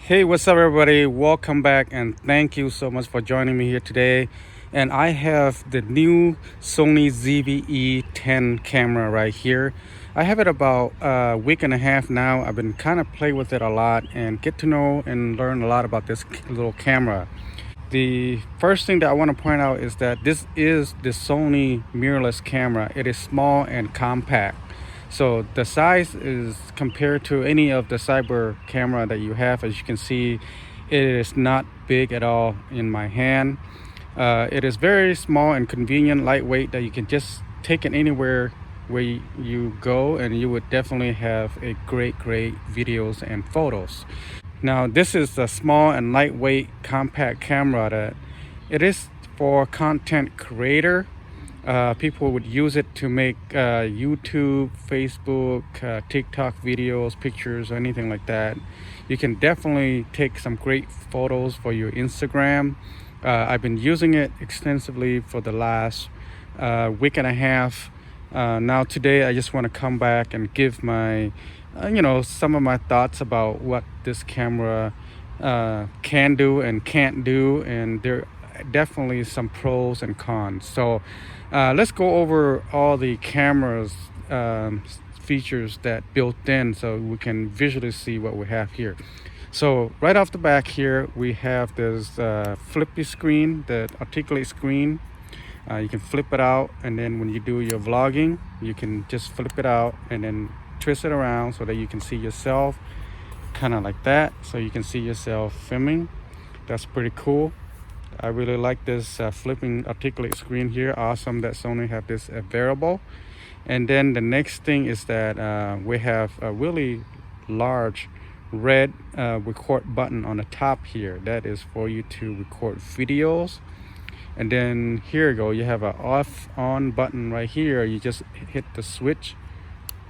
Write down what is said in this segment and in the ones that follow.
Hey, what's up, everybody? Welcome back, and thank you so much for joining me here today. And I have the new Sony ZV-E10 camera right here. I have it about a week and a half now. I've been kind of playing with it a lot and get to know and learn a lot about this little camera. The first thing that I want to point out is that this is the Sony mirrorless camera. It is small and compact. So the size is compared to any of the cyber camera that you have. As you can see, it is not big at all in my hand. It is very small and convenient, lightweight, that you can just take it anywhere where you go, and you would definitely have a great videos and photos. Now this is a small and lightweight compact camera that it is for content creator. People would use it to make YouTube, Facebook, TikTok videos, pictures, or anything like that. You can definitely take some great photos for your Instagram. I've been using it extensively for the last week and a half. Now today I just want to come back and give my some of my thoughts about what this camera can do and can't do, and there are definitely some pros and cons. So let's go over all the camera's features that built in so we can visually see what we have here. So right off the back here we have this flippy screen, the articulate screen. You can flip it out, and then when you do your vlogging you can just flip it out and then twist it around so that you can see yourself kind of like that, so you can see yourself filming. That's pretty cool. I really like this flipping articulate screen here. Awesome that Sony have this variable. And then the next thing is that we have a really large red record button on the top here. That is for you to record videos. And then here you go, you have a off on button right here. You just hit the switch,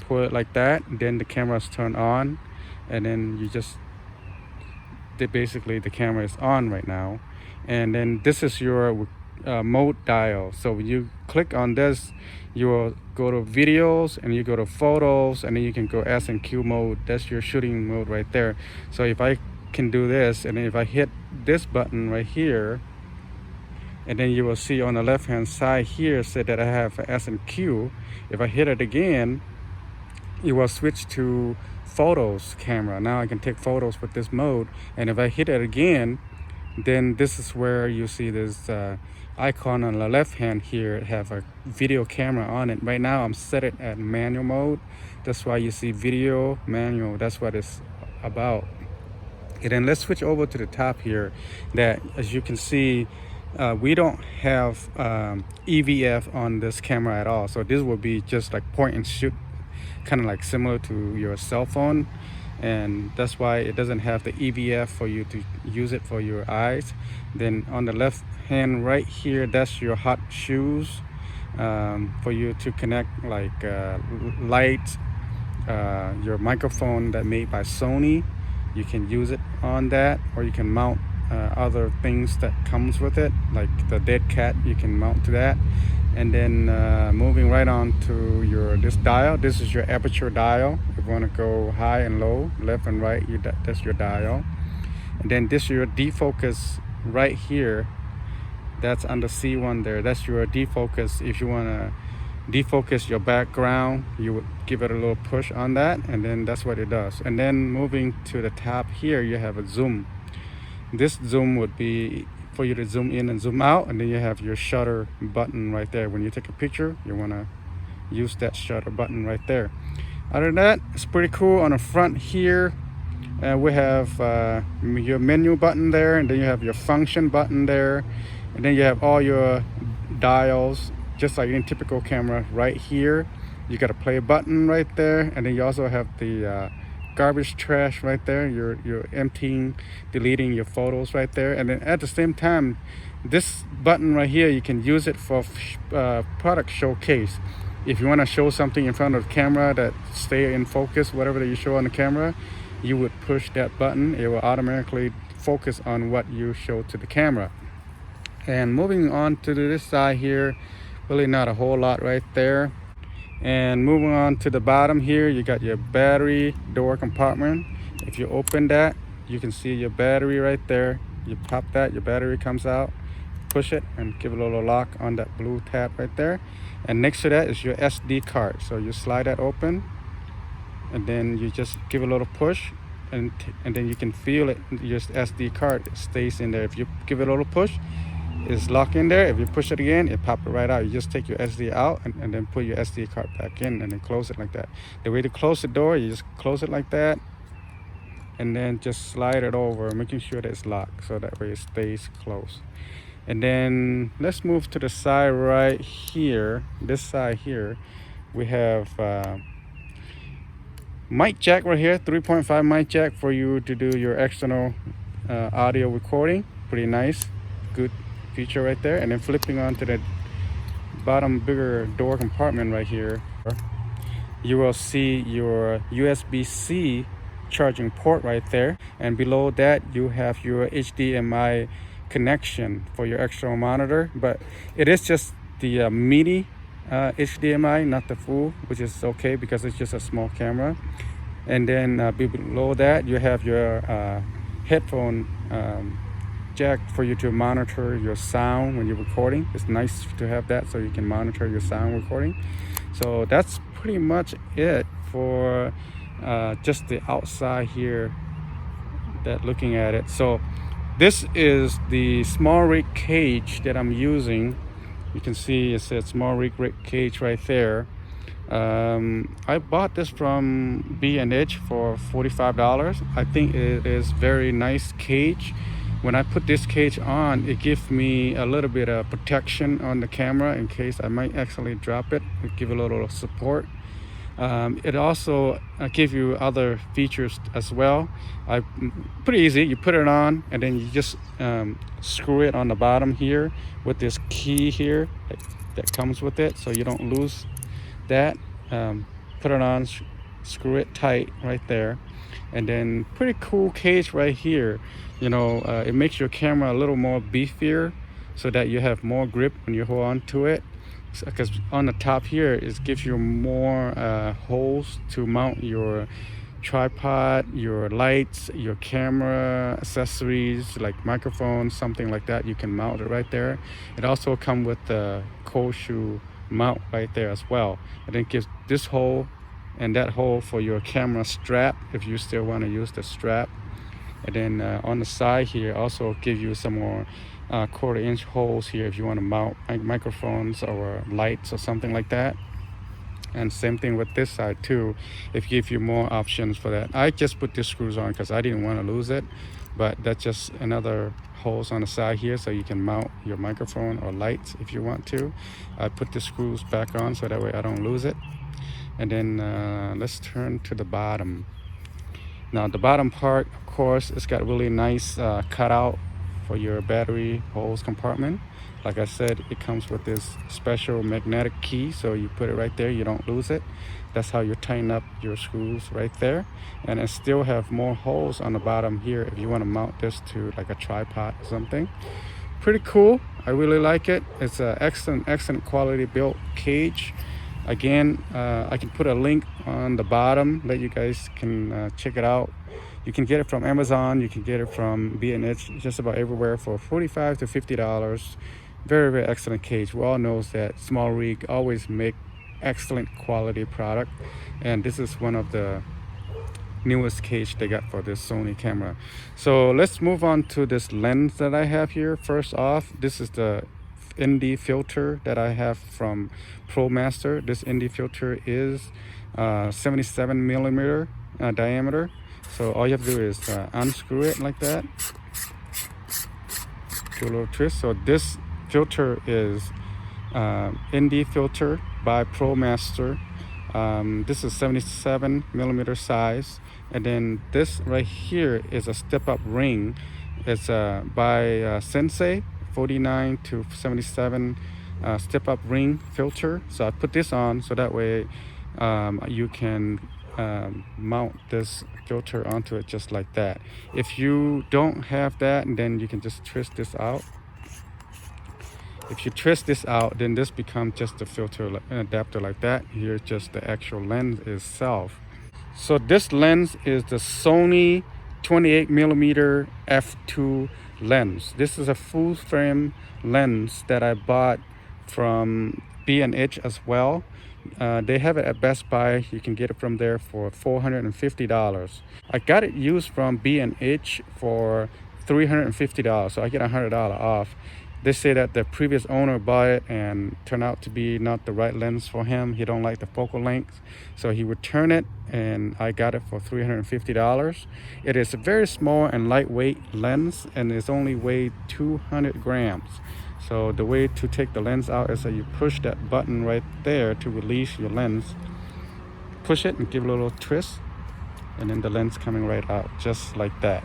pull it like that, then the camera's turned on, and then you just basically the camera is on right now. And then this is your mode dial. So when you click on this, you will go to videos, and you go to photos, and then you can go S and Q mode. That's your shooting mode right there. So if I can do this, and if I hit this button right here, and then you will see on the left hand side here say that I have S and Q. If I hit it again, it will switch to photos camera. Now I can take photos with this mode. And if I hit it again, then this is where you see this icon on the left hand here. It have a video camera on it. Right now I'm set it at manual mode. That's why you see video manual. That's what it's about. And then let's switch over to the top here. That, as you can see, we don't have EVF on this camera at all. So this will be just like point and shoot, kind of like similar to your cell phone, and that's why it doesn't have the EVF for you to use it for your eyes. Then on the left hand right here, that's your hot shoes, for you to connect like lights, your microphone that made by Sony. You can use it on that, or you can mount other things that comes with it, like the dead cat. You can mount to that. And then moving right on to this dial. This is your aperture dial. If you want to go high and low, left and right, that's your dial. And then this is your defocus right here. That's under C1 there. That's your defocus. If you want to defocus your background, you would give it a little push on that, and then that's what it does. And then moving to the top here, you have a zoom. This zoom would be for you to zoom in and zoom out, and then you have your shutter button right there. When you take a picture, you want to use that shutter button right there. Other than that, it's pretty cool. On the front here, we have your menu button there, and then you have your function button there, and then you have all your dials, just like in typical camera right here. You got a play button right there, and then you also have the garbage trash right there. You're emptying, deleting your photos right there. And then at the same time, this button right here, you can use it for product showcase. If you want to show something in front of the camera that stay in focus, whatever that you show on the camera, you would push that button. It will automatically focus on what you show to the camera. And moving on to this side here, really not a whole lot right there. And moving on to the bottom here, you got your battery door compartment. If you open that, you can see your battery right there. You pop that, your battery comes out. Push it and give it a little lock on that blue tab right there. And next to that is your SD card. So you slide that open, and then you just give it a little push, and then you can feel it. Your SD card stays in there. If you give it a little push, it's locked in there. If you push it again, it pops it right out. You just take your SD out and then put your SD card back in, and then close it like that. The way to close the door, you just close it like that, and then just slide it over, making sure that it's locked, so that way it stays closed. And then let's move to the side right here. This side here, we have mic jack right here, 3.5 mic jack for you to do your external audio recording. Pretty nice, good feature right there. And then flipping onto the bottom bigger door compartment right here, you will see your USB-C charging port right there, and below that you have your HDMI connection for your external monitor, but it is just the mini HDMI, not the full, which is okay because it's just a small camera. And then below that you have your headphone jack for you to monitor your sound when you're recording. It's nice to have that so you can monitor your sound recording. So that's pretty much it for just the outside here, that looking at it. So this is the small rig cage that I'm using. You can see it says small rig cage right there. I bought this from B&H for $45. I think it is very nice cage. When I put this cage on, it gives me a little bit of protection on the camera in case I might actually drop it. It give a little support. It also gives you other features as well. Pretty easy. You put it on and then you just screw it on the bottom here with this key here that comes with it, so you don't lose that. Put it on, screw it tight right there, and then pretty cool cage right here. You know, it makes your camera a little more beefier so that you have more grip when you hold on to it. Because on the top here, it gives you more holes to mount your tripod, your lights, your camera accessories like microphones, something like that. You can mount it right there. It also comes with the cold shoe mount right there as well. And then it gives this hole and that hole for your camera strap if you still want to use the strap. And then on the side here also give you some more 1/4-inch holes here if you want to mount microphones or lights or something like that. And same thing with this side too, it gives you more options for that. I just put these screws on because I didn't want to lose it, but that's just another holes on the side here so you can mount your microphone or lights if you want to. I put the screws back on so that way I don't lose it. And then let's turn to the bottom. Now the bottom part, of course, it's got really nice cutout for your battery hose compartment. Like I said, it comes with this special magnetic key, so you put it right there, you don't lose it. That's how you tighten up your screws right there. And it still have more holes on the bottom here if you want to mount this to like a tripod or something. Pretty cool. I really like it. It's an excellent quality built cage. Again, I can put a link on the bottom that you guys can check it out. You can get it from Amazon, you can get it from B&H, just about everywhere for $45 to $50. Very excellent cage. We all know that small rig always make excellent quality product, and this is one of the newest cage they got for this Sony camera. So let's move on to this lens that I have here. First off, this is the ND filter that I have from ProMaster. This ND filter is 77 millimeter diameter. So all you have to do is unscrew it like that, do a little twist. So this filter is ND filter by ProMaster. This is 77 millimeter size, and then this right here is a step-up ring. It's by Sensei 49 to 77 step-up ring filter. So I put this on so that way you can mount this filter onto it just like that. If you don't have that, then you can just twist this out. If you twist this out, then this becomes just a filter adapter like that. Here's just the actual lens itself. So this lens is the Sony 28 millimeter f2 lens. This is a full frame lens that I bought from B&H as well. They have it at Best Buy. You can get it from there for $450. I got it used from B&H for $350, so I get $100 off. They say that the previous owner bought it and turned out to be not the right lens for him. He don't like the focal length, so he returned it, and I got it for $350. It is a very small and lightweight lens, and it's only weighed 200 grams. So the way to take the lens out is that you push that button right there to release your lens. Push it and give it a little twist, and then the lens coming right out, just like that.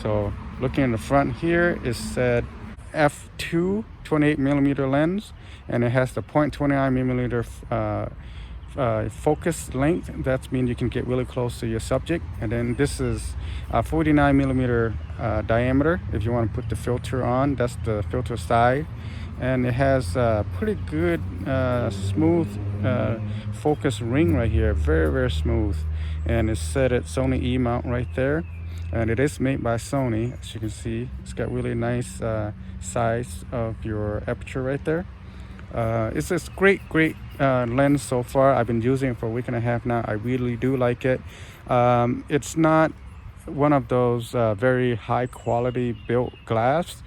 So looking in the front here, it said f2 28 millimeter lens, and it has the 0.29 millimeter focus length. That means you can get really close to your subject. And then this is 49 millimeter diameter. If you want to put the filter on, that's the filter side. And it has a pretty good smooth focus ring right here, very smooth. And it's set at Sony E mount right there, and it is made by Sony. As you can see, it's got really nice size of your aperture right there. It's a great lens so far. I've been using it for a week and a half now. I really do like it. It's not one of those very high quality built glass.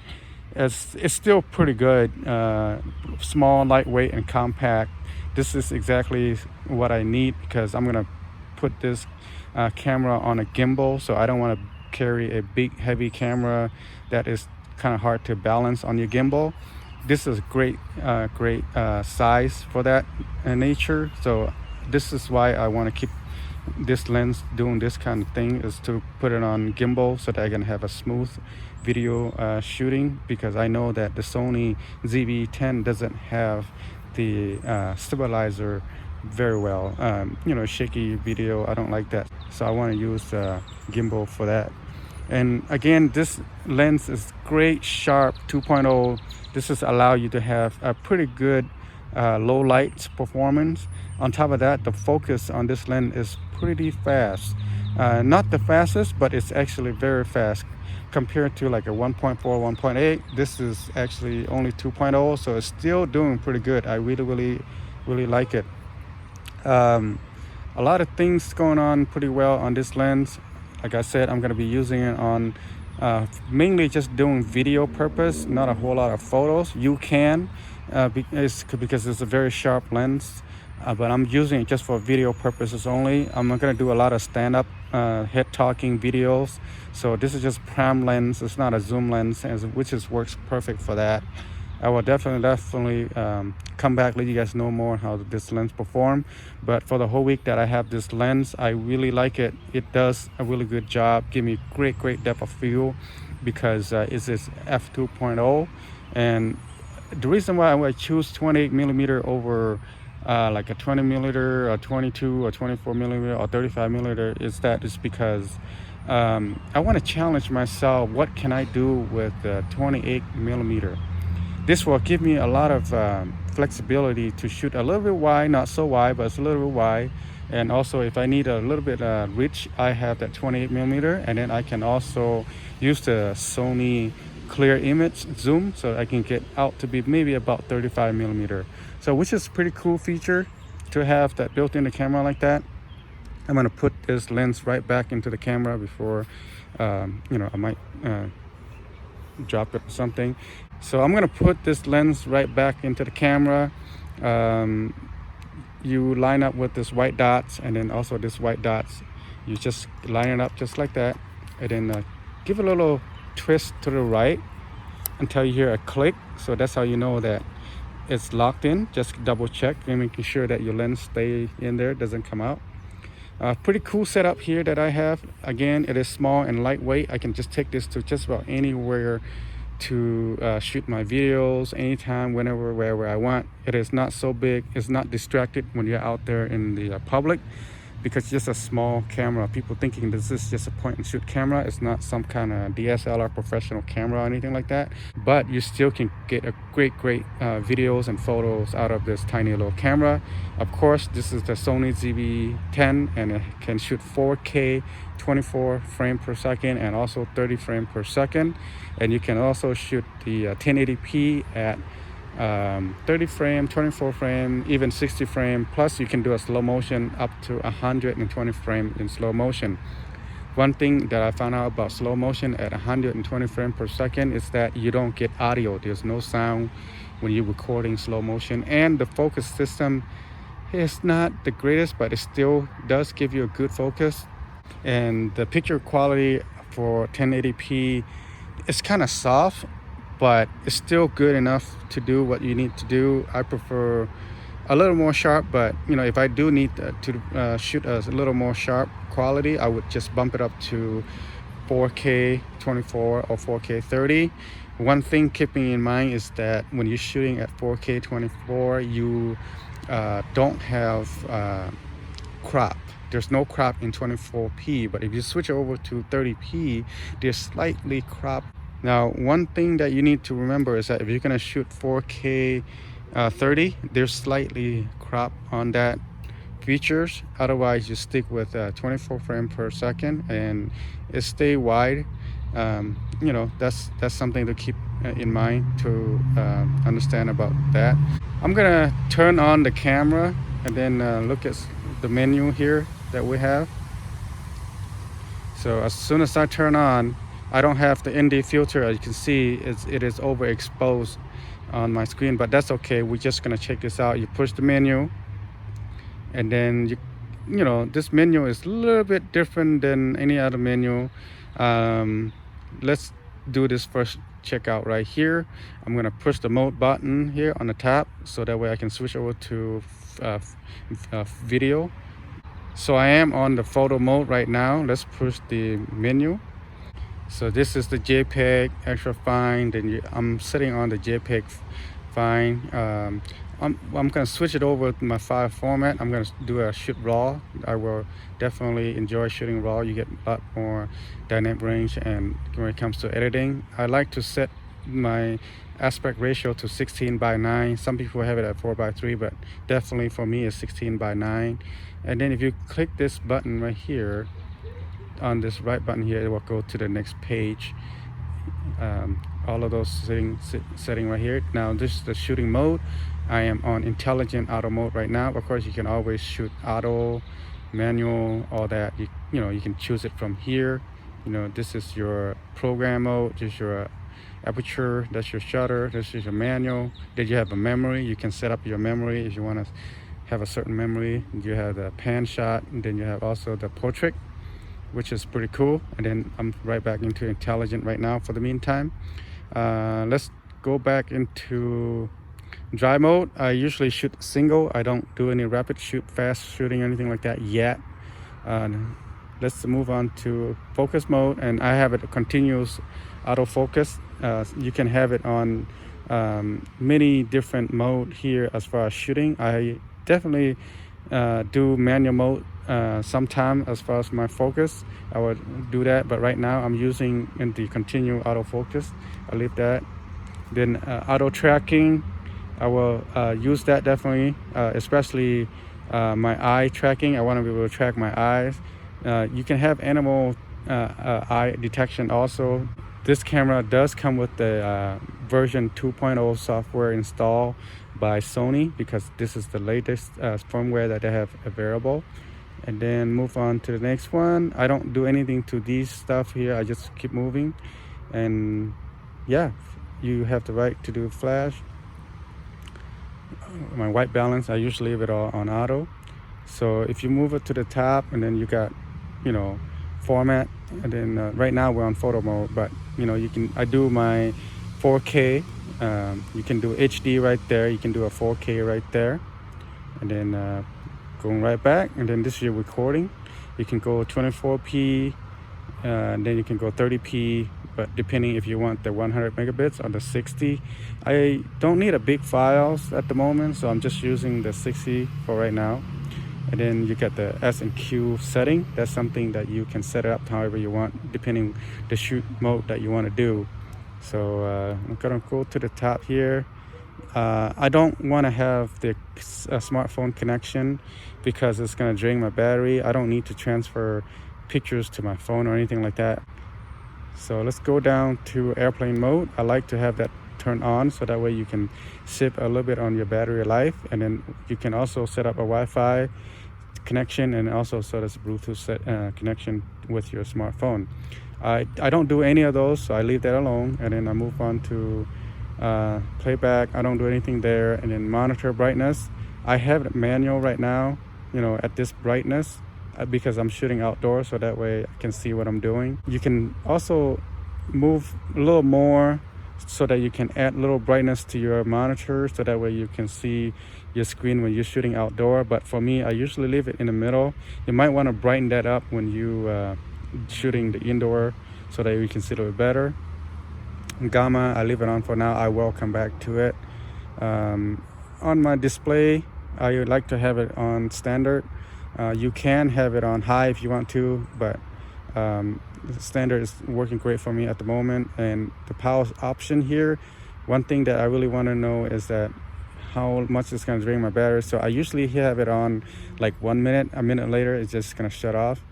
It's still pretty good, small, lightweight, and compact. This is exactly what I need, because I'm gonna put this camera on a gimbal, so I don't want to carry a big heavy camera that is kind of hard to balance on your gimbal. This is great size for that nature. So this is why I want to keep this lens doing this kind of thing, is to put it on gimbal so that I can have a smooth video shooting, because I know that the Sony ZV-E10 doesn't have the stabilizer very well. Shaky video, I don't like that, so I want to use gimbal for that. And again, this lens is great, sharp 2.0. This is allow you to have a pretty good low light performance. On top of that, the focus on this lens is pretty fast. Not the fastest, but it's actually very fast compared to like a 1.4, 1.8. This is actually only 2.0, so it's still doing pretty good. I really like it. A lot of things going on pretty well on this lens. Like I said, I'm going to be using it on mainly just doing video purpose, not a whole lot of photos. You can, because it's a very sharp lens, but I'm using it just for video purposes only. I'm not going to do a lot of stand-up head talking videos. So this is just prime lens. It's not a zoom lens, which works perfect for that. I will definitely come back, let you guys know more how this lens perform. But for the whole week that I have this lens, I really like it. It does a really good job, give me great depth of field, because it's this f2.0. And the reason why I choose 28 millimeter over like a 20 millimeter or 22 or 24 millimeter or 35 millimeter is because I want to challenge myself. What can I do with 28 millimeter? This will give me a lot of flexibility to shoot a little bit wide, not so wide, but it's a little bit wide. And also, if I need a little bit rich, I have that 28 millimeter, and then I can also use the Sony clear image zoom, so I can get out to be maybe about 35 millimeter. So, which is a pretty cool feature to have that built in the camera like that. I'm gonna put this lens right back into the camera before, I might drop it or something. So I'm gonna put this lens right back into the camera. You line up with this white dots, and then also this white dots. You just line it up just like that, and then give it a little twist to the right until you hear a click. So that's how you know that it's locked in. Just double check and making sure that your lens stay in there, doesn't come out. Pretty cool setup here that I have. Again, it is small and lightweight. I can just take this to just about anywhere to shoot my videos, anytime, whenever, wherever I want. It is not so big. It's not distracted when you're out there in the public. because it's just a small camera. People thinking this is just a point and shoot camera. It's not some kind of DSLR professional camera or anything like that, but you still can get a great videos and photos out of this tiny little camera. Of course, this is the Sony ZV-E10, and it can shoot 4K 24 frame per second and also 30 frame per second, and you can also shoot the 1080p at 30 frame, 24 frame, even 60 frame, plus you can do a slow motion up to 120 frame in slow motion. One thing that I found out about slow motion at 120 frame per second is that you don't get audio. There's no sound when you're recording slow motion, and the focus system is not the greatest, but it still does give you a good focus. And the picture quality for 1080p is kind of soft, but it's still good enough to do what you need to do. I prefer a little more sharp, but if I do need to shoot a little more sharp quality, I would just bump it up to 4K 24 or 4K 30. One thing keeping in mind is that when you're shooting at 4K 24, you don't have crop. There's no crop in 24p, but if you switch over to 30p, there's slightly crop. Now, one thing that you need to remember is that if you're gonna shoot 4K 30, there's slightly crop on that features. Otherwise, you stick with 24 frame per second and it stay wide. That's something to keep in mind to understand about that. I'm gonna turn on the camera and then look at the menu here that we have. So as soon as I turn on, I don't have the ND filter. As you can see, it is overexposed on my screen, but that's okay. We're just gonna check this out. You push the menu, and then this menu is a little bit different than any other menu. Let's do this first checkout right here. I'm gonna push the mode button here on the top, so that way I can switch over to video. So I am on the photo mode right now. Let's push the menu. So this is the JPEG extra fine. Then I'm sitting on the JPEG fine. I'm gonna switch it over to my file format. I'm gonna do a shoot raw. I will definitely enjoy shooting raw. You get a lot more dynamic range, and when it comes to editing, I like to set my aspect ratio to 16:9. Some people have it at 4:3, but definitely for me it's 16:9. And then if you click this button right here, on this right button here, it will go to the next page. All of those setting right here. Now this is the shooting mode. I am on intelligent auto mode right now. Of course, you can always shoot auto, manual, all that. You can choose it from here. This is your program mode. This is your aperture. That's your shutter. This is your manual. Then you have a memory. You can set up your memory if you want to have a certain memory. You have the pan shot, and then you have also the portrait, which is pretty cool. And then I'm right back into intelligent right now for the meantime. Let's go back into dry mode. I usually shoot single. I don't do any rapid shoot, fast shooting, anything like that yet. Let's move on to focus mode, and I have it continuous autofocus. You can have it on many different mode here as far as shooting. I definitely do manual mode sometime as far as my focus. I would do that, but right now I'm using in the continue autofocus. I'll leave that. Then auto tracking, I will use that definitely, especially my eye tracking. I want to be able to track my eyes. You can have animal eye detection also. This camera does come with the version 2.0 software installed by Sony, because this is the latest firmware that they have available. And then move on to the next one. I don't do anything to these stuff here. I just keep moving. And yeah, you have the right to do flash. My white balance, I usually leave it all on auto. So if you move it to the top, and then you got format, and then right now we're on photo mode, but I do my 4K. You can do HD right there. You can do a 4K right there, and then going right back, and then this is your recording. You can go 24p, and then you can go 30p, but depending if you want the 100 megabits or the 60. I don't need a big files at the moment, so I'm just using the 60 for right now. And then you get the S and Q setting. That's something that you can set it up however you want, depending the shoot mode that you want to do. So I'm gonna go to the top here. I don't want to have the smartphone connection because it's gonna drain my battery. I don't need to transfer pictures to my phone or anything like that. So let's go down to airplane mode. I like to have that turned on so that way you can save a little bit on your battery life, and then you can also set up a Wi-Fi connection and also set as Bluetooth connection with your smartphone. I don't do any of those, so I leave that alone, and then I move on to playback. I don't do anything there. And then monitor brightness, I have it manual right now, at this brightness, because I'm shooting outdoors, so that way I can see what I'm doing. You can also move a little more so that you can add a little brightness to your monitor, so that way you can see your screen when you're shooting outdoor. But for me, I usually leave it in the middle. You might want to brighten that up when you shooting the indoor, so that you can see a little bit better. Gamma, I leave it on for now. I will come back to it. On my display, I would like to have it on standard. You can have it on high if you want to, but standard is working great for me at the moment. And the power option here, one thing that I really want to know is that how much it's going to drain my battery. So I usually have it on like 1 minute. A minute later, it's just going to shut off.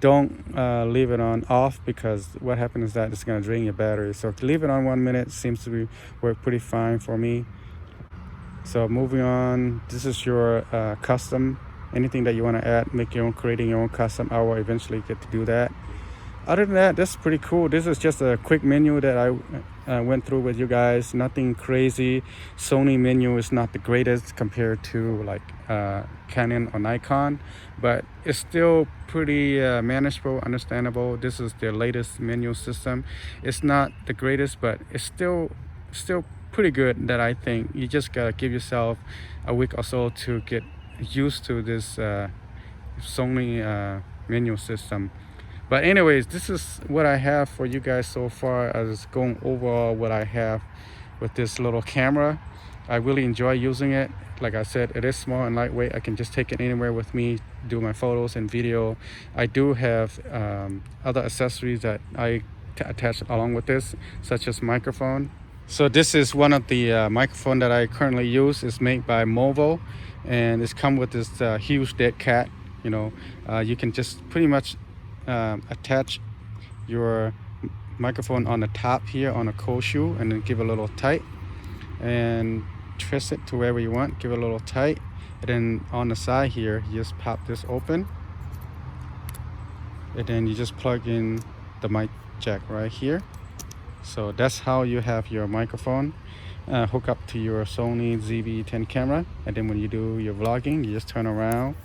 Don't leave it on off, because what happens is that it's going to drain your battery. So to leave it on 1 minute seems to work pretty fine for me. So moving on, this is your custom. Anything that you want to add, creating your own custom, I will eventually get to do that. Other than that, this is pretty cool. This is just a quick menu that I went through with you guys. Nothing crazy. Sony menu is not the greatest compared to like Canon or Nikon, but it's still pretty manageable, understandable. This is their latest menu system. It's not the greatest, but it's still pretty good. That I think you just gotta give yourself a week or so to get used to this Sony menu system. But anyways, this is what I have for you guys so far, as going over what I have with this little camera. I really enjoy using it. Like I said, it is small and lightweight. I can just take it anywhere with me, do my photos and video. I do have other accessories that I attach along with this, such as microphone. So this is one of the microphone that I currently use. It's made by Movo, and it's come with this huge dead cat. You can just pretty much attach your microphone on the top here on a cold shoe, and then give a little tight and twist it to wherever you want. Give it a little tight, and then on the side here, you just pop this open, and then you just plug in the mic jack right here. So that's how you have your microphone hook up to your Sony ZV-E10 camera. And then when you do your vlogging, you just turn around,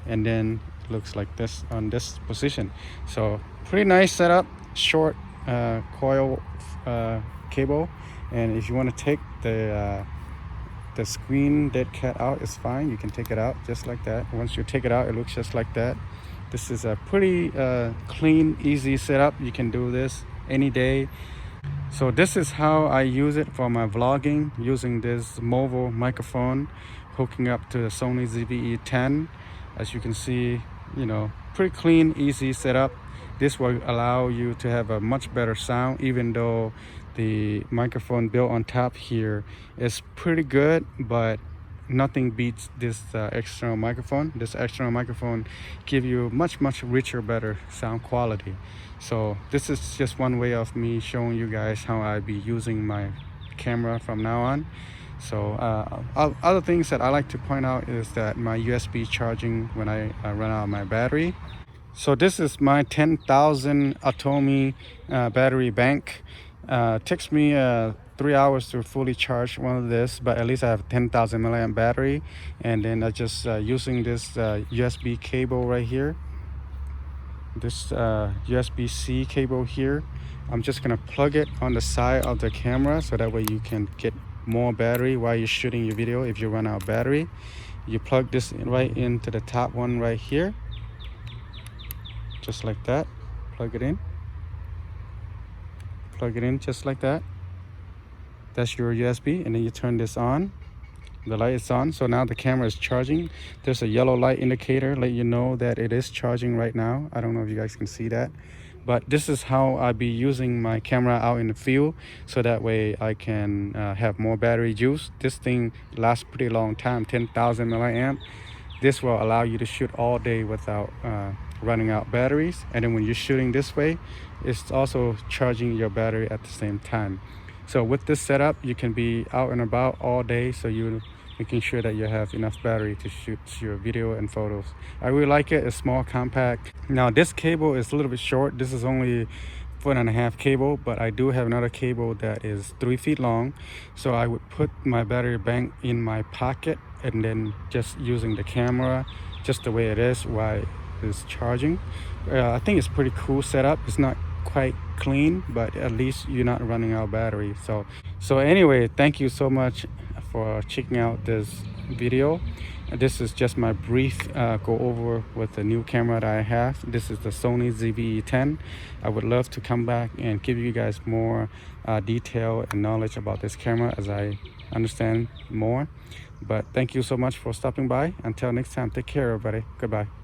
and then it looks like this on this position. So pretty nice setup. Short coil cable, and if you want to take the screen dead cat out, it's fine. You can take it out just like that. Once you take it out, it looks just like that. This is a pretty clean, easy setup. You can do this any day. So this is how I use it for my vlogging, using this Movo microphone, hooking up to the Sony ZV-E10. As you can see, pretty clean, easy setup. This will allow you to have a much better sound, even though the microphone built on top here is pretty good, but nothing beats this external microphone. This external microphone give you much richer, better sound quality. So this is just one way of me showing you guys how I be using my camera from now on. So other things that I like to point out is that my USB charging when I run out of my battery. So this is my 10,000 Atomi battery bank. Takes me 3 hours to fully charge one of this, but at least I have 10,000 milliamp battery. And then I just using this USB cable right here, this USB-C cable here. I'm just gonna plug it on the side of the camera, so that way you can get more battery while you're shooting your video. If you run out of battery, you plug this right into the top one right here, just like that. Plug it in just like that. That's your USB, and then you turn this on, the light is on. So now the camera is charging. There's a yellow light indicator let you know that it is charging right now. I don't know if you guys can see that, but this is how I be using my camera out in the field, so that way I can have more battery use. This thing lasts pretty long time, 10,000 milliamp. This will allow you to shoot all day without running out batteries. And then when you're shooting this way, it's also charging your battery at the same time. So with this setup, you can be out and about all day, so you're making sure that you have enough battery to shoot your video and photos. I really like it. It's small, compact. Now this cable is a little bit short. This is only 1.5 cable, but I do have another cable that is 3 feet long. So I would put my battery bank in my pocket and then just using the camera just the way it is while it's charging. I think it's pretty cool setup. It's not quite clean, but at least you're not running out of battery. So anyway, thank you so much for checking out this video. This is just my brief go over with the new camera that I have. This is the Sony ZV-E10. I would love to come back and give you guys more detail and knowledge about this camera as I understand more. But thank you so much for stopping by. Until next time, take care everybody. Goodbye.